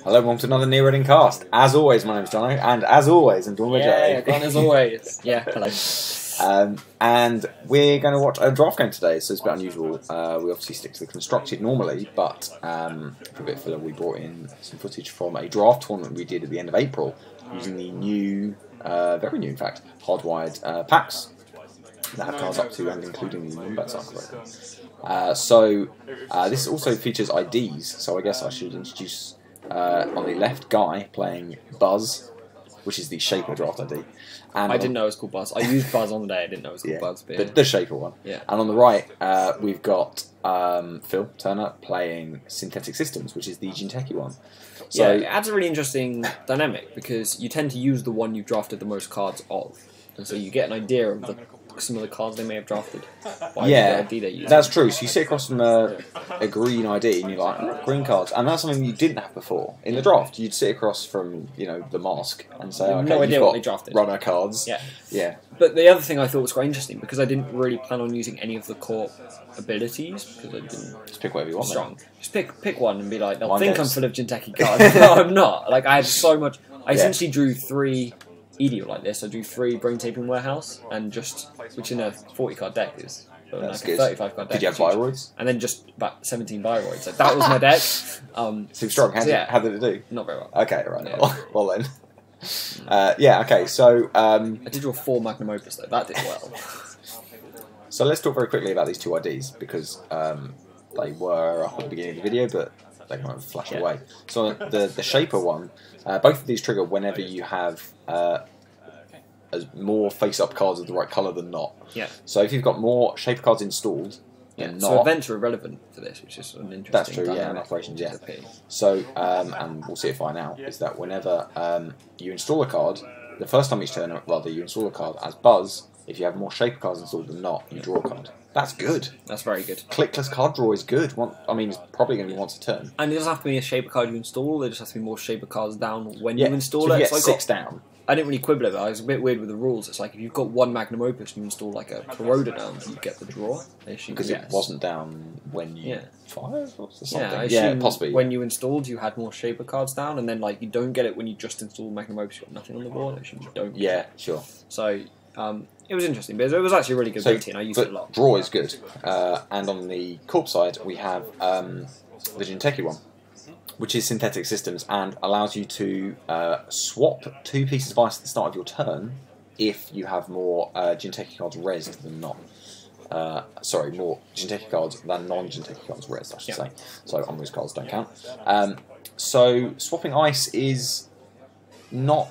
Hello, welcome to another Near Reading cast. As always, my name is Jono, and as always, I'm joined by Yeah, Jay. as always. Yeah, hello. And we're going to watch a draft game today, so it's a bit unusual. We obviously stick to the constructed normally, but for a bit of filler, we brought in some footage from a draft tournament we did at the end of April using the new, very new in fact, Hardwired packs that have cards up to and including the non-bet cycle. This also features IDs, so I guess I should introduce on the left Guy playing Bzzz, which is the Shaper draft ID. And I didn't know it was called Buzz. I used Buzz on the day. I didn't know it was called Buzz. But the Shaper one. Yeah. And on the right, we've got Phil Turner playing Synthetic Systems, which is the Jinteki one. So yeah, it adds a really interesting dynamic because you tend to use the one you've drafted the most cards of, and so you get an idea of some of the cards they may have drafted by the ID they use. That's true. So you sit across from a green ID and you're like, oh, green cards, and that's something you didn't have before in the draft. You'd sit across from the mask and say, okay, no idea you've what got they drafted. Runner cards. Yeah. But the other thing I thought was quite interesting because I didn't really plan on using any of the core abilities because I didn't. Just pick whatever you want. Strong. Just pick one and be like, they'll One think goes. I'm full of Jinteki cards. No, I'm not. Like I had so much. I essentially drew 3 EDO like this. I drew 3 Brain Taping Warehouse and which in a 40 card deck is That's like a 35 card deck. Did you have Viroids? And then just about 17 Viroids. Like that was my deck. Too strong. How did it do? Not very well. Okay, right. Yeah. Well then. Okay, so I did draw 4 Magnum Opus though. That did well. So let's talk very quickly about these 2 IDs because they were up at the beginning of the video, but they kind of flash away. So the Shaper one, both of these trigger whenever you have more face-up cards of the right colour than not. Yeah. So if you've got more Shaper cards installed than So not... events are irrelevant for this, which is an interesting That's true, dynamic. yeah, and operations, yeah. So, and we'll see it fine now, is that whenever you install a card, the first time each turn, rather, you install a card as Buzz, if you have more Shaper cards installed than not, you draw a card. That's good. That's very good. Clickless card draw is good. It's probably going to be once a turn. And it doesn't have to be a Shaper card you install, there just has to be more Shaper cards down when you install so it. if you get 6 down. I didn't really quibble about it. I was a bit weird with the rules. It's like if you've got 1 Magnum Opus and you install like a Corroder down, you get the draw. Because it wasn't down when you fired or something. Yeah, I assume possibly. When you installed, you had more Shaper cards down, and then like you don't get it when you just install Magnum Opus. You've got nothing on the board. I assume you don't. Yeah, sure. So it was interesting, but it was actually a really good ability, and I used it a lot. Draw is good. And on the Corp side, we have the Jinteki one, which is Synthetic Systems and allows you to swap 2 pieces of ice at the start of your turn if you have more Jinteki cards rezzed than not. Sorry, more Jinteki cards than non-Jinteki cards rezzed, I should say. So unrezzed cards don't count. So swapping ice is not,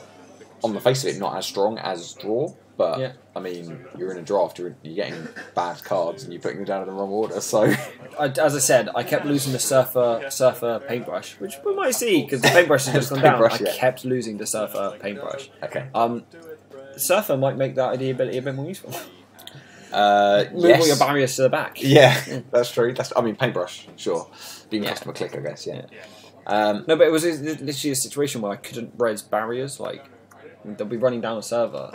on the face of it, not as strong as draw. But I mean, you're in a draft. You're getting bad cards, and you're putting them down in the wrong order. So, as I said, I kept losing the Surfer paintbrush, which we might see because the paintbrush has just gone down. I kept losing the Surfer paintbrush. Okay. Surfer might make that idea ability a bit more useful. Move all your barriers to the back. Yeah, that's true. Paintbrush, sure. Being customer click, I guess. Yeah. No, but it was literally a situation where I couldn't res barriers. Like they'll be running down a server,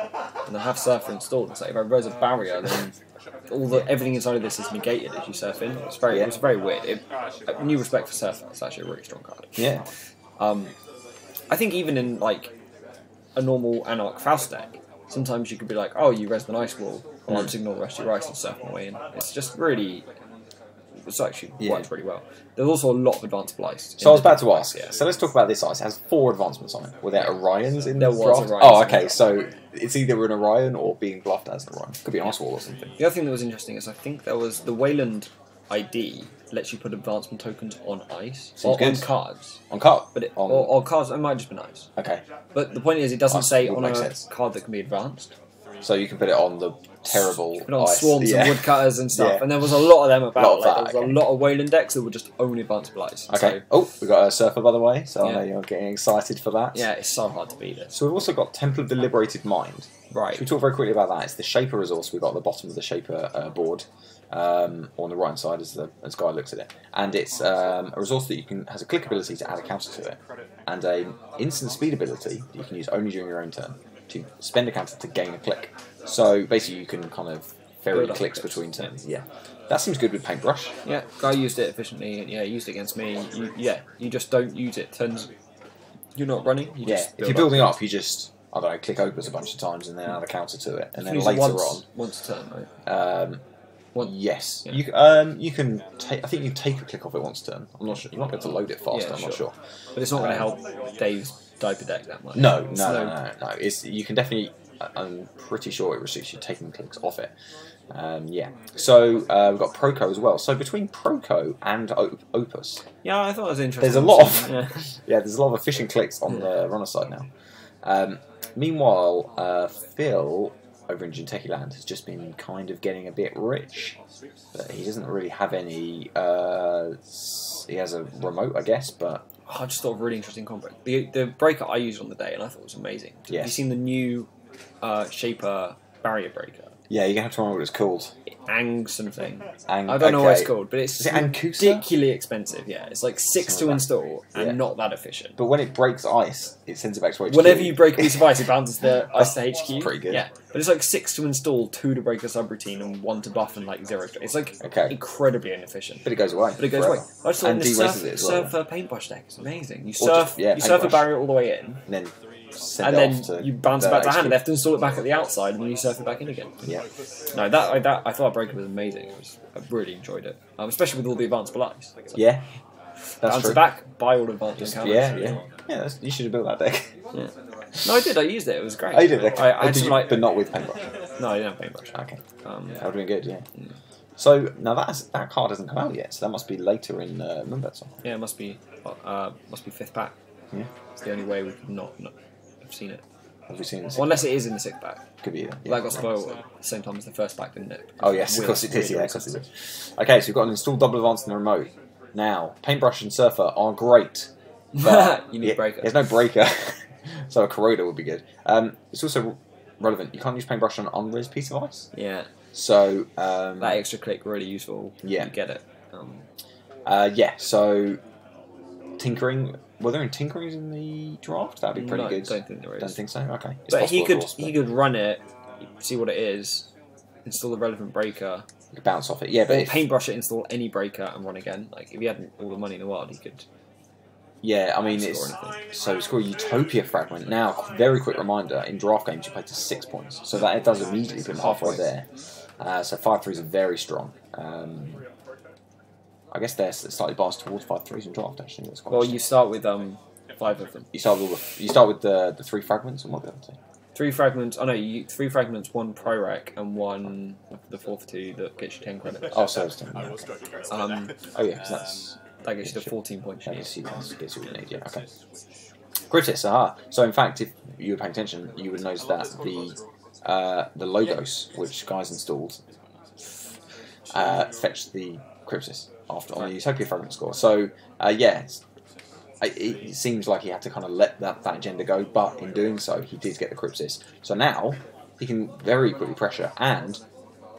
and they'll have Surfer installed. It's like if I res a barrier, then everything inside of this is negated as you surf in. It was very weird. New respect for Surfer. It's actually a really strong card. Yeah. I think even in like a normal Anarch Faust deck, sometimes you could be like, oh, you res the Ice Wall, or I'll just ignore the rest of your ice and surf my way in. It's just really. It's actually works really well. There's also a lot of advanced ice. So I was about to ask. So let's talk about this ice. It has 4 advancements on it. Were there Orions in the draft? Orions. Oh, okay. So it's either an Orion or being bluffed as an Orion. Could be an Ice Wall or something. The other thing that was interesting is I think there was the Wayland ID lets you put advancement tokens on ice or on cards. On card, but or cards. It might just be nice. Okay. But the point is, it doesn't say on a card that can be advanced. So you can put it on the terrible put on ice. Swarms and Woodcutters and stuff, and there was a lot of them about. There was a lot of Wayland decks that were just only advanced ice. Okay. So, we got a Surfer, by the way, so I know you're getting excited for that. Yeah, it's so hard to beat it. So we've also got Temple of the Liberated Mind. Right. Should we talk very quickly about that? It's the Shaper resource we've got at the bottom of the Shaper board, on the right hand side as Guy looks at it. And it's a resource that has a click ability to add a counter to it, and an instant speed ability that you can use only during your own turn to spend a counter to gain a click. So basically you can kind of ferry clicks between turns. Yeah. That seems good with paintbrush. Yeah, guy used it efficiently. Yeah, he used it against me. You just don't use it. Turns you're not running. You just if you're building up, you just I don't know, click opus a bunch of times and then add a counter to it, and then later on once a turn, right? Yes, yeah. You can take. I think you can take a click off it once a turn. I'm not sure. You might be able to load it faster. I'm not sure. But it's not going to help Dave's diaper deck that much. No. It's you can definitely. I'm pretty sure it restricts you taking clicks off it. Yeah. So we've got Proco as well. So between Proco and Opus, yeah, I thought it was interesting. There's a lot of there's a lot of efficient clicks on the runner side now. Meanwhile, Phil over in Jinteki Land has just been kind of getting a bit rich, but he doesn't really have any. He has a remote, I guess, but. I just thought of a really interesting combo. The breaker I used on the day, and I thought it was amazing. Yes. Have you seen the new Shaper barrier breaker? Yeah, you're going to have to remember what it's called. Ang something. I don't know what it's called, but it's ridiculously expensive. Yeah, it's like 6 to install and not that efficient. But when it breaks ice, it sends it back to HQ. Whenever you break a piece of ice, it bounces the ice to HQ. That's pretty good. Yeah, but it's like 6 to install, 2 to break a subroutine, and 1 to buff, and like 0 to... It's like incredibly inefficient. But it goes away. I just thought the surfer paintbrush deck is amazing. You surf a barrier all the way in, and then you bounce it back to hand. They have to install it back at the outside, and then you surf it back in again. Yeah. No, I thought Breaker was amazing. I really enjoyed it, especially with all the advanced ice. Like, yeah. Bounce it back, buy all advanced encounters. Yeah. You should have built that deck. Yeah. No, I did. I used it. It was great. Oh, you did? Okay. I had but not with paintbrush. No, I didn't have paintbrush. Okay. That would have been good. Yeah. So now that card hasn't come out yet, so that must be later in Moonbird. Yeah, it must be 5th pack. Yeah. It's the only way we could not have seen it. Have we seen it? Well, unless it is in the 6th pack. Could be. Yeah. That got spoiled at the same time as the 1st pack, didn't it? Oh yes, of course it did. Yeah, of course it did. Okay, so we've got an install double advance in the remote. Now, paintbrush and surfer are great, but you need breaker. There's no breaker, so a corroder would be good. It's also relevant. You can't use paintbrush on an unres piece of ice. Yeah. So that extra click really useful. Yeah. You get it. Yeah. So tinkering. Were there any tinkerings in the draft? That'd be pretty good. Don't think there is. Don't think so. Okay. It's but possible, he could run it, see what it is, install the relevant breaker. You could bounce off it. Yeah, but or paintbrush it, install any breaker, and run again. Like if he had all the money in the world, he could. Yeah, I mean so score a Utopia fragment. Now, very quick reminder: in draft games, you play to 6 points, so that it does immediately put him halfway there. So 5/3s are very strong. I guess they're slightly biased towards 5/3s in draft. Actually, that's quite. Well, you start with 5 of them. You start with the 3 fragments, and what the other 2? 3 fragments. Oh no, 3 fragments, 1 pro rec, and 1 the 4/2 that gets you 10 credits. Oh, so it's 10. Oh yeah, because that gets you the 14 points. That gets you what you need. Yeah. Okay. Cryptis, aha. So in fact, if you were paying attention, you would notice that the logos which guys installed fetched the Cryptis after on the Utopia fragment score. So yeah, it seems like he had to kind of let that agenda go, but in doing so, he did get the Crypsis. So now he can very quickly pressure, and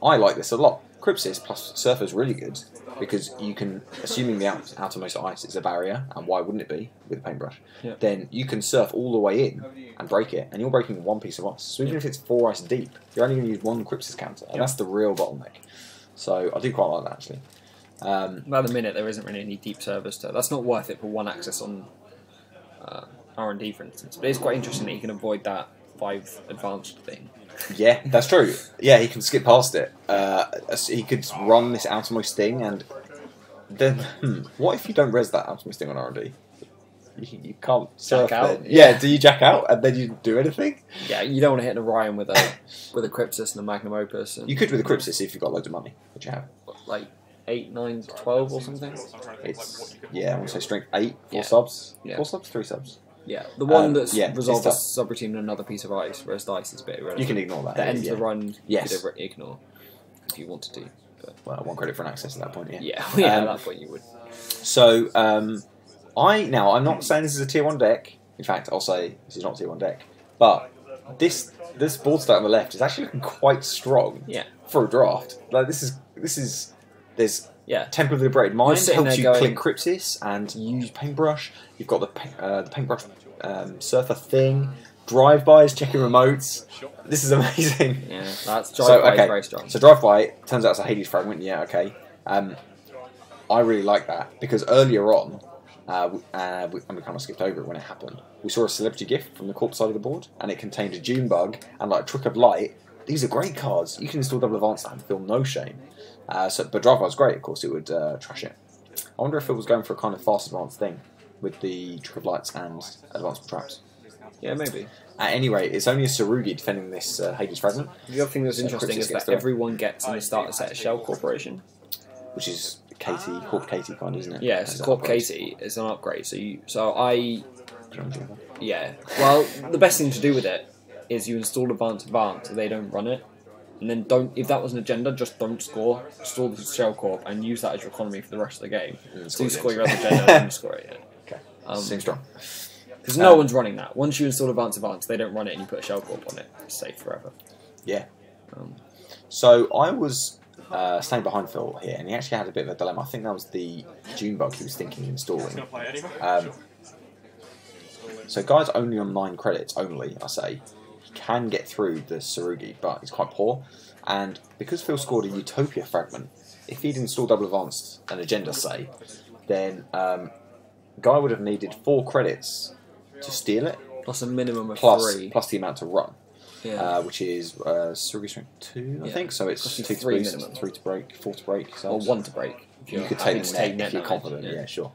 I like this a lot. Crypsis plus Surfer is really good because you can, assuming the outermost ice is a barrier, and why wouldn't it be with a paintbrush? Yeah. Then you can surf all the way in and break it, and you're breaking 1 piece of ice. So even if it's 4 ice deep, you're only going to use 1 Crypsis counter, and that's the real bottleneck. So I do quite like that actually. At the minute, there isn't really any deep servers to. That's not worth it for 1 access on R&D, for instance. But it's quite interesting that you can avoid that 5 advanced thing. Yeah, that's true. Yeah, he can skip past it. He could run this outermost thing, and then what if you don't res that outermost thing on R&D? You can't jack out. Yeah, do you jack out and then you do anything? Yeah, you don't want to hit an Orion with a Crypsis and a Magnum Opus. And you could with a Crypsis if you've got loads of money, which you have. Like 8, 9, 12 or something. It's I want to say strength 8, 4 Yeah. subs, Yeah. 4 subs, 3 subs. Yeah, the one that's yeah, resolved a subroutine and another piece of ice, whereas the ice is a bit irrelevant. You can ignore that. The end of the run, yes. you could ignore if you wanted to. But well, 1 credit for an access at that point. Yeah, at that point you would. So I'm not saying this is a tier 1 deck. In fact, I'll say this is not a tier 1 deck. But this board state on the left is actually looking quite strong. Yeah. For a draft. Like there's Temple of the Liberated Mind sitting helps you there click Crypsis and use paintbrush. You've got the paintbrush surfer thing. Drive-bys, checking remotes. This is amazing. Yeah, that's drive-by is very strong. So drive-by turns out it's a Hades fragment. Yeah, okay. I really like that because earlier on, and we kind of skipped over it when it happened. We saw a celebrity gift from the corp side of the board, and it contained a June bug and like a Trick of Light. These are great cards. You can install double advance and feel no shame. But Drive was great. Of course, it would trash it. I wonder if it was going for a kind of fast advance thing with the Trick of Lights and advanced traps. Yeah, maybe. At any rate, it's only a Sarugi defending this Hades Fragment. The other thing that's interesting is that everyone gets in the starter set a Shell Corporation. Which is Katie, Corp Katie kind, isn't it? Yeah, it's Corp Katie. It's an upgrade. Yeah. Well, the best thing to do with it is you install Advance, so they don't run it. And then if that was an agenda, just don't score. Install the Shell Corp and use that as your economy for the rest of the game. So you score your other agenda and you score it, yeah. Okay. Seems strong. Because no one's running that. Once you install Advance, they don't run it and you put a Shell Corp on it. It's safe forever. Yeah. So I was staying behind Phil here, and he actually had a bit of a dilemma. I think that was the June bug he was thinking of installing. So Guy's only on 9 credits, only, I say. He can get through the Sarugi, but he's quite poor. And because Phil scored a Utopia Fragment, if he'd installed double advanced an agenda, say, then Guy would have needed 4 credits to steal it. Plus a minimum of 3. Plus the amount to run. Yeah. Which is Sarugi strength 2, I think. So it's 2 to boost, 3 to break, 4 to break. So or 1 to break. You could take the net if you're confident. Yeah, sure.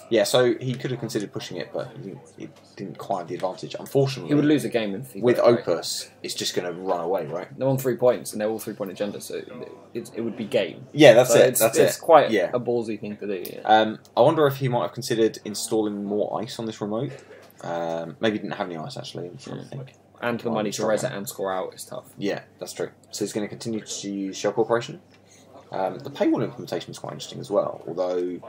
Yeah, so he could have considered pushing it, but he didn't quite have the advantage. Unfortunately, he would lose a game if he with Opus. Right. It's just going to run away, right? They're on 3 points, and they're all 3-point agendas, so it would be game. Yeah, that's it. It's quite a ballsy thing to do. Yeah. I wonder if he might have considered installing more ice on this remote. Maybe he didn't have any ice actually. I'm trying to think. And the money to res it and score out is tough. Yeah, that's true. So he's going to continue to use Shell Corporation. The paywall implementation is quite interesting as well, although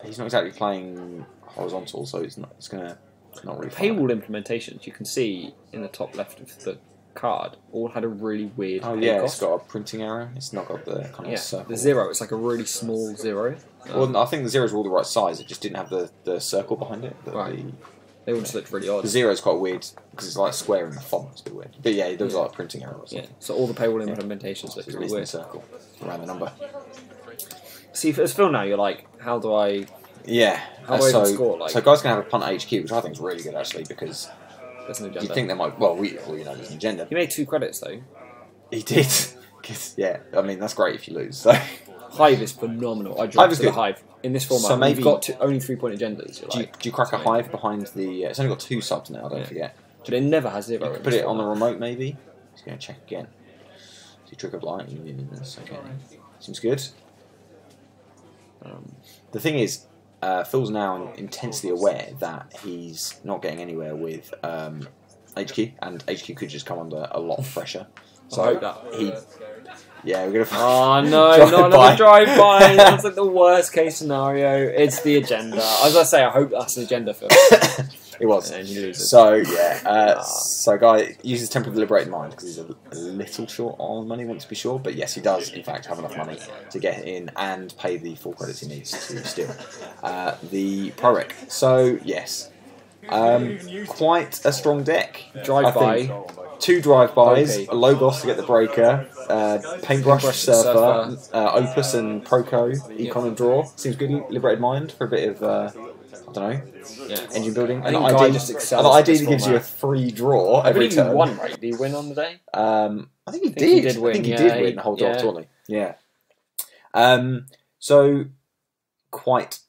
he's not exactly playing horizontal, so it's going to not really. Paywall implementations, you can see in the top left of the card, all had a really weird. Oh yeah, it's got a printing error. It's not got the kind of circle. The 0. It's like a really small 0. Well, I think the zeros were all the right size. It just didn't have the circle behind it. Right. They all just looked really odd. The 0 is quite weird because it's like square in the font. It's a bit weird. But yeah, there was like a printing error or something. Yeah. So all the paywall implementations look really weird. A circle around the number. See, as Phil now, you're like, how do I? Yeah. How do I even score? Like, so Guy's gonna have a punt at HQ, which I think is really good actually because there's an agenda. You think they might? Well, we know there's an agenda. He made 2 credits though. He did. Yeah, I mean that's great if you lose. So. Hive is phenomenal. I dropped to the Hive in this format. So maybe we've got only 3-point agendas. Do you crack a Hive behind the? It's only got 2 subs now. Don't forget. But it never has 0. You put it on the remote, maybe. Just gonna check again. See Trick of Light. Okay. Seems good. The thing is, Phil's now intensely aware that he's not getting anywhere with HQ, and HQ could just come under a lot of pressure. So I hope that yeah, we're gonna. Oh no, not another drive-by. That's like the worst case scenario. It's the agenda. As I say, I hope that's the agenda for. It was. And you lose it. So yeah, so Guy uses temporary liberated mind because he's a little short on money, wants to be sure, but yes, he does in fact have enough money to get in and pay the 4 credits he needs to steal the Prorec. So yes, quite a strong deck. Drive-by. 2 drive-bys, a Logos to get the breaker, Paintbrush Surfer, Opus and Proco, Econ and Draw. Seems good. Liberated Mind for a bit of, I don't know, engine building. And the ideally gives you a free draw every turn. He won, right? Did he win on the day? I think he did. I think he did win the whole draft, didn't he? Yeah. So, quite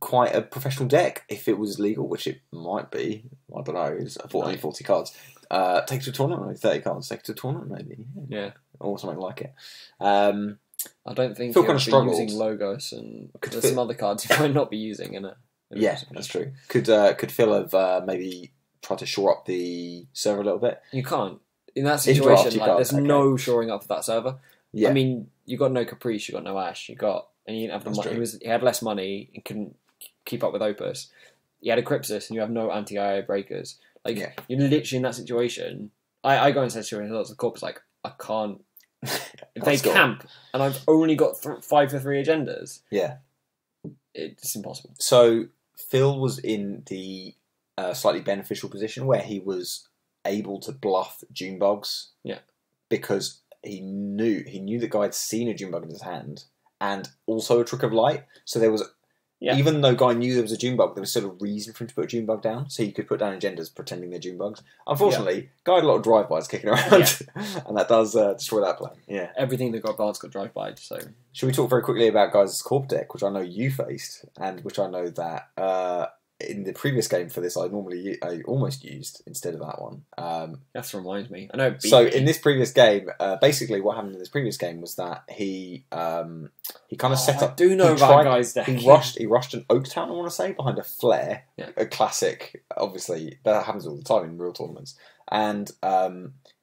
a professional deck if it was legal, which it might be. I don't know. It's only 40 cards. Take it to a tournament, maybe 30 cards. Take it to a tournament, maybe. Yeah. Or something like it. I don't think he'll be using Logos, and there's some other cards he might not be using in it. Yeah, that's true. Could Phil have maybe tried to shore up the server a little bit? You can't. In that situation, there's no shoring up of that server. Yeah. I mean, you got no Caprice, you got no Ash, and you didn't have the money. He had less money and couldn't keep up with Opus. You had a Crypsis and you have no anti-IO breakers. Like, you're literally in that situation. I go into that situation, lots of corps like, I can't. If they camp and I've only got 5 for 3 agendas, it's impossible. So Phil was in the slightly beneficial position where he was able to bluff June bugs. Yeah. Because he knew the guy had seen a June bug in his hand, and also a Trick of Light. So there was, even though Guy knew there was a June bug, there was still a reason for him to put a June bug down. So he could put down agendas pretending they're June bugs. Unfortunately, Guy had a lot of drive-bys kicking around, and that does destroy that plan. Yeah, everything that got advanced got drive-by. So should we talk very quickly about Guy's Corp deck, which I know you faced, and which I know that in the previous game for this I almost used instead of that one. That reminds me. I know. So in this previous game, basically what happened in this previous game was that he kind of set up. I do know about Guy's deck. He rushed an Oaktown, I want to say, behind a flare. Yeah. A classic. Obviously, that happens all the time in real tournaments. And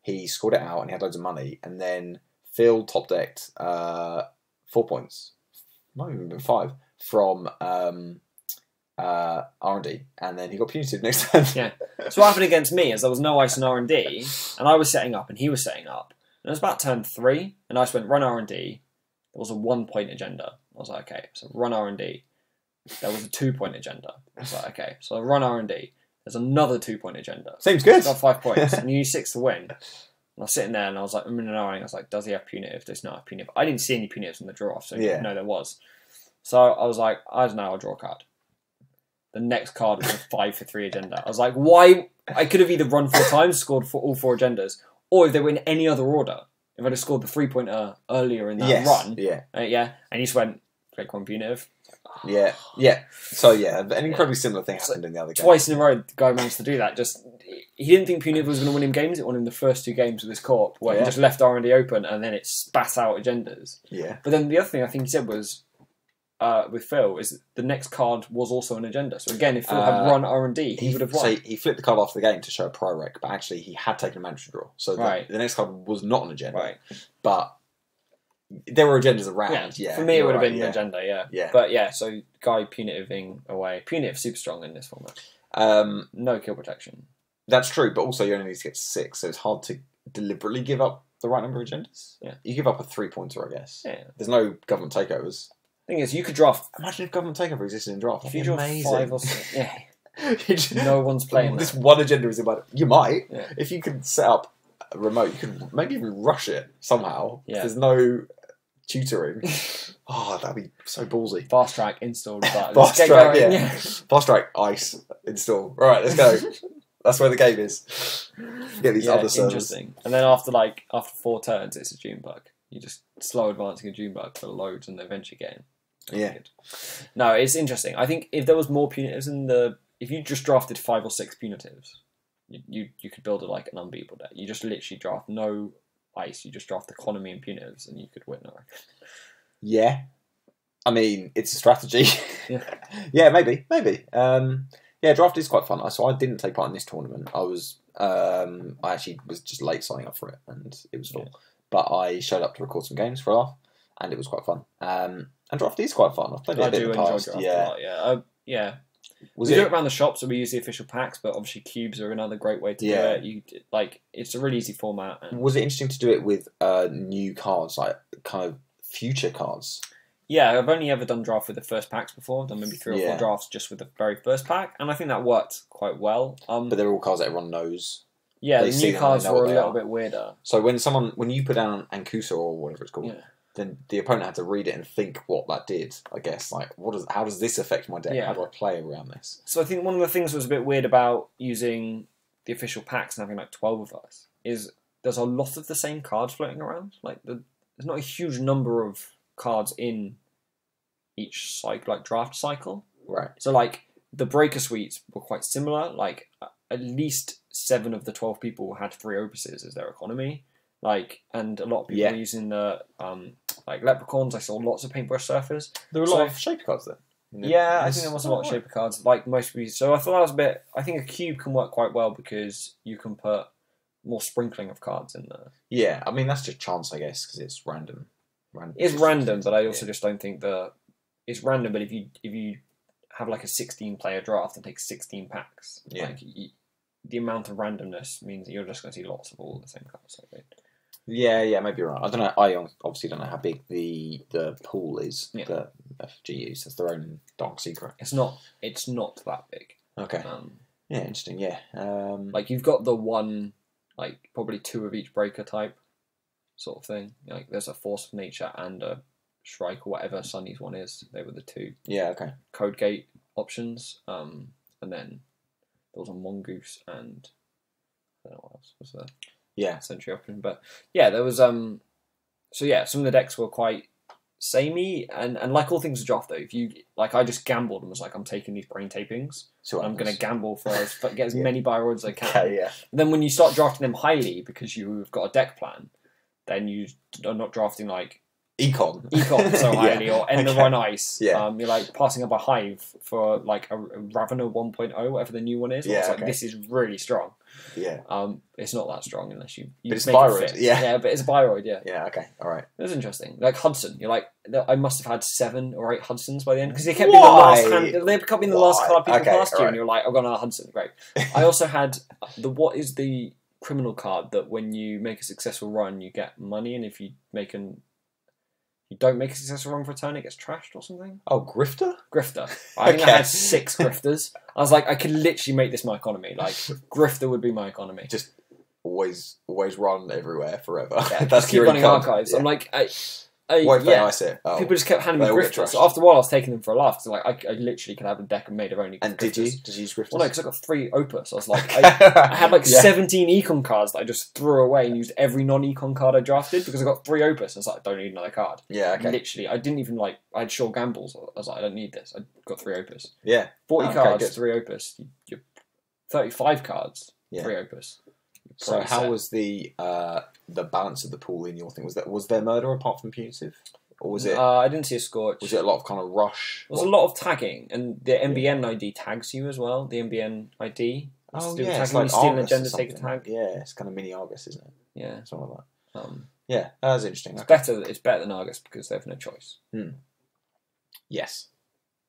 he scored it out, and he had loads of money. And then Phil top decked 4 points, not even 5 from. R&D, and then he got punitive next time. Yeah. So what happened against me is there was no ice in R&D, and I was setting up, and he was setting up. And it was about turn 3, and I just went run R&D. There was a 1-point agenda. I was like, okay, so run R&D. There was a 2-point agenda. I was like, okay, so run R&D. There's another 2-point agenda. Seems good. Got 5 points, and you use 6 to win. And I was sitting there, and I was like, I'm in an hour, and I was like, does he have punitive? Does he not have punitive? I didn't see any punitives in the draw, so no, there was. So I was like, I don't know, I'll draw a card. The next card was a 5 for 3 agenda. I was like, why? I could have either run 4 times, scored for all 4 agendas, or if they were in any other order, if I'd have scored the 3-pointer earlier in that run. Yeah. And he just went, click 1 punitive. Yeah. So, an incredibly similar thing happened in the other game. Twice in a row, the guy managed to do that. Just he didn't think punitive was going to win him games. It won him the first 2 games with his corp, where he just left R&D open, and then it spat out agendas. Yeah. But then the other thing I think he said was, with Phil, is the next card was also an agenda. So again, if Phil had run R&D, he would have won. So he flipped the card after the game to show a pro rec, but actually he had taken a mandatory draw. So the next card was not an agenda. Right. But there were agendas around. For me, it would have been an agenda, yeah. But so Guy punitiving away. Punitive super strong in this format. No kill protection. That's true, but also you only need to get 6, so it's hard to deliberately give up the right number of agendas. Yeah. You give up a 3-pointer, I guess. Yeah. There's no government takeovers. Thing is, you could draft. Imagine if government takeover existed in draft. If you draw amazing. 5 or 6, no one's playing. This one agenda is in my. You might, Yeah. if you could set up a remote, you could maybe even rush it somehow. Yeah. There's no tutoring. Oh, that'd be so ballsy. Fast track installed. Fast track, Fast track ice install. Right, let's go. That's where the game is. Get these other servers. Interesting. And then after 4 turns, it's a June bug. You just slow advancing a June bug for loads, and eventually get in. Yeah. No, it's interesting. I think if there was more punitives if you just drafted 5 or 6 punitives, you could build an unbeatable deck. You just literally draft no ice. You just draft economy and punitives, and you could win. I reckon. Yeah. I mean, it's a strategy. Yeah. Yeah, maybe. Draft is quite fun. So I didn't take part in this tournament. I actually was just late signing up for it, and it was full. Yeah. But I showed up to record some games for a laugh, and it was quite fun. And draft is quite fun. I've played it a bit in the past. Draft a lot, yeah. We do it around the shop, so we use the official packs, but obviously cubes are another great way to do it. It's a really easy format. Was it interesting to do it with new cards, like kind of future cards? Yeah, I've only ever done draft with the first packs before. Done maybe 3 or 4 drafts just with the very first pack, and I think that worked quite well. But they're all cards that everyone knows. Yeah, the new cards were a little bit weirder. So when you put down Ankusa or whatever it's called, then the opponent had to read it and think what that did. I guess how does this affect my deck? Yeah. How do I play around this? So I think one of the things that was a bit weird about using the official packs and having 12 of us is there's a lot of the same cards floating around. There's not a huge number of cards in each draft cycle. Right. So the breaker suites were quite similar. At least 7 of the 12 people had 3 opuses as their economy. And a lot of people were using the leprechauns. I saw lots of paintbrush surfers. There were a lot of shaper cards then. Yeah, I think there was a lot of shaper cards. Most people. So I thought that was a bit. I think a cube can work quite well because you can put more sprinkling of cards in there. Yeah, I mean that's just chance, I guess, because it's random. It's random, but I also just don't think it's random. But if you have a 16-player draft and take 16 packs, the amount of randomness means that you're just going to see lots of all the same cards. Yeah, maybe you're right. I don't know. I obviously don't know how big the pool is. Yeah. The FGUs. That's their own dark secret. It's not that big. Okay. Yeah, interesting. Yeah. You've got the one, probably 2 of each breaker type. sort of thing. Like there's a Force of Nature and a Shrike or whatever Sunny's one is. They were the two code gate options. And then there was a Mongoose and I don't know what else was there. Yeah, Sentry option. But yeah, there was so yeah, some of the decks were quite samey, and like all things with draft though, if you like, I just gambled and was like, I'm taking these brain tapings, so I'm going to gamble for get as many Bioroids as I can. Okay, yeah. And then when you start drafting them highly because you've got a deck plan, then you are not drafting like Econ so highly, or End of Run Ice. Yeah. You're like passing up a Hive for like a Ravener 1.0, whatever the new one is. Yeah, it's like, this is really strong. Yeah. It's not that strong unless you but it's make Bioroid, it fit. yeah. Yeah, but it's a Bioroid, yeah. Yeah, okay, alright. It was interesting. Like Hudson, you're like, I must have had 7 or 8 Hudsons by the end, because they kept being the last they kept being the last card people passed you, and you're like, I've got another Hudson, great. I also had what is the criminal card that when you make a successful run, you get money, and if you don't make a successful run for a turn, it gets trashed or something? Oh, Grifter? Grifter. I think I had 6 Grifters. I was like, I could literally make this my economy. Like, Grifter would be my economy. Just always run everywhere forever. Yeah, That's just keep running archives. Yeah. I'm like, what if they ice it? Oh, people just kept handing me Grifters. So after a while, I was taking them for a laugh. So like, I literally could have a deck made of only. And Grifters. did you use Grifters? Well, no, because I got 3 Opus. I was like, I had like 17 Econ cards that I just threw away and used every non-Econ card I drafted because I got 3 Opus. I was like, I don't need another card. Yeah, okay. Literally, I didn't even like. I had Sure Gambles. I was like, I don't need this. I got 3 Opus. Yeah, 40 cards, 3 Opus. You're 35 cards, 3 Opus. So how was the balance of the pool in your thing? Was there murder apart from punitive? Or was it? I didn't see a Scorch. Was it a lot of kind of rush? There was a lot of tagging, and the NBN ID tags you as well. The NBN ID. Oh yeah, it's like you steal an agenda, take a tag. Yeah, it's kind of mini Argus, isn't it? Yeah, something like that. Yeah, that was interesting. It's better. It's better than Argus because they have no choice. Yes,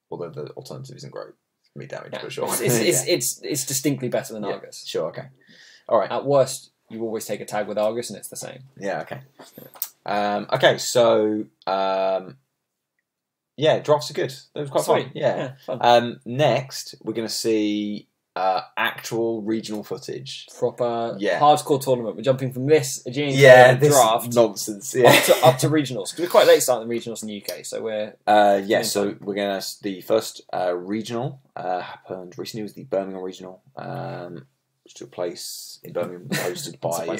although the alternative isn't great. Me damage for sure. It's distinctly better than Argus. Sure. Okay. All right. At worst, you always take a tag with Argus, and it's the same. Yeah. Okay. Okay. So yeah, drafts are good. That was quite fun. Yeah. Fun. Next, we're going to see actual regional footage. Proper hardcore tournament. We're jumping from this Aegean draft nonsense. Up to regionals. Because we're quite late starting the regionals in the UK, so we're so we're going to the first regional happened recently. It was the Birmingham regional, which took place in Birmingham, hosted by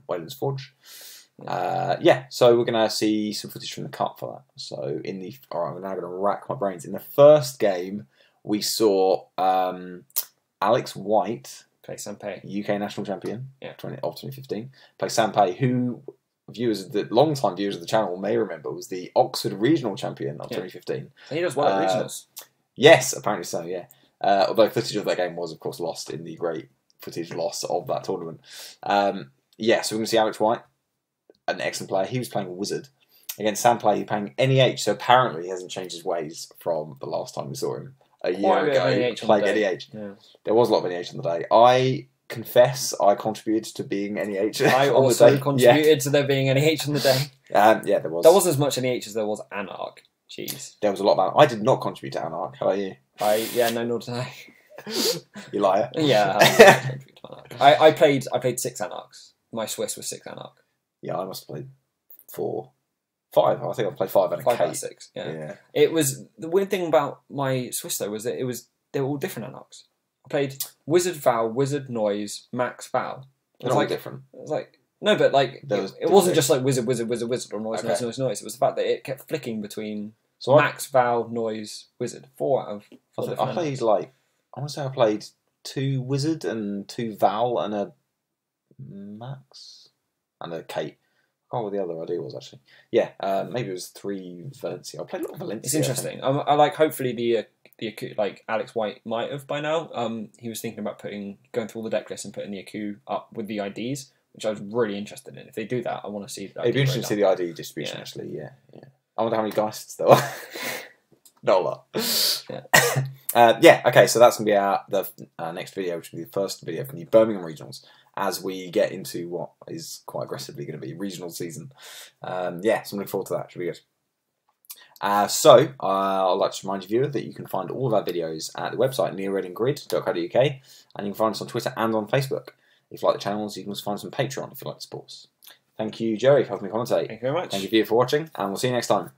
Wayland's Forge. So we're going to see some footage from the cup for that. So I'm now going to rack my brains. In the first game, we saw Alex White play Sampai, UK national champion, of 2015, play Sampai, who long-time viewers of the channel may remember was the Oxford regional champion of 2015. So he does well at regionals. Yes, apparently so. Yeah, although footage of that game was, of course, lost in the great footage loss of that tournament. So we're going to see Alex White, an excellent player. He was playing Wizard against Sampai, who's playing NEH. So apparently he hasn't changed his ways from the last time we saw him. A year ago, playing NEH. Yeah. There was a lot of NEH on the day. I confess I contributed to being NEH. I also contributed to there being NEH on the day. There was. There wasn't as much NEH as there was Anarch. Jeez. There was a lot of Anarch. I did not contribute to Anarch. How about you? Nor did I. You liar. Yeah. I played 6 Anarchs. My Swiss was 6 Anarch. Yeah, I must have played 4. 5. I think I played 5 and a 5 out of 6. Yeah. It was the weird thing about my Swiss though was that they were all different Anarchs. I played Wizard Val, Wizard Noise, Max Val. They're all different. It was like no, but like it wasn't just like Wizard, Wizard, Wizard, Wizard, or Noise, Noise, Noise, Noise. It was the fact that it kept flicking between Max, Val, Noise, Wizard. 4 out of 4. I played I want to say I played 2 Wizard and 2 Val and a Max and a Kate. I can't remember what the other idea was actually. Yeah, maybe it was 3 Valencia. I played a lot of Valencia. It's interesting. I like. Hopefully the like Alex White might have by now. He was thinking about going through all the deck lists and putting the Aku up with the IDs, which I was really interested in. If they do that, I want to see that. It'd be interesting to see the ID distribution actually. Yeah. I wonder how many Geists there are. Not a lot. Okay, so that's going to be the next video, which will be the first video from the Birmingham regionals, as we get into what is quite aggressively going to be regional season. So I'm looking forward to that. Should be good. I'd like to remind you, viewer, that you can find all of our videos at the website neoredandgrid.co.uk, and you can find us on Twitter and on Facebook. If you like the channels, you can also find us on Patreon if you like to support us. Thank you, Joey, for helping me commentate. Thank you very much. Thank you for watching, and we'll see you next time.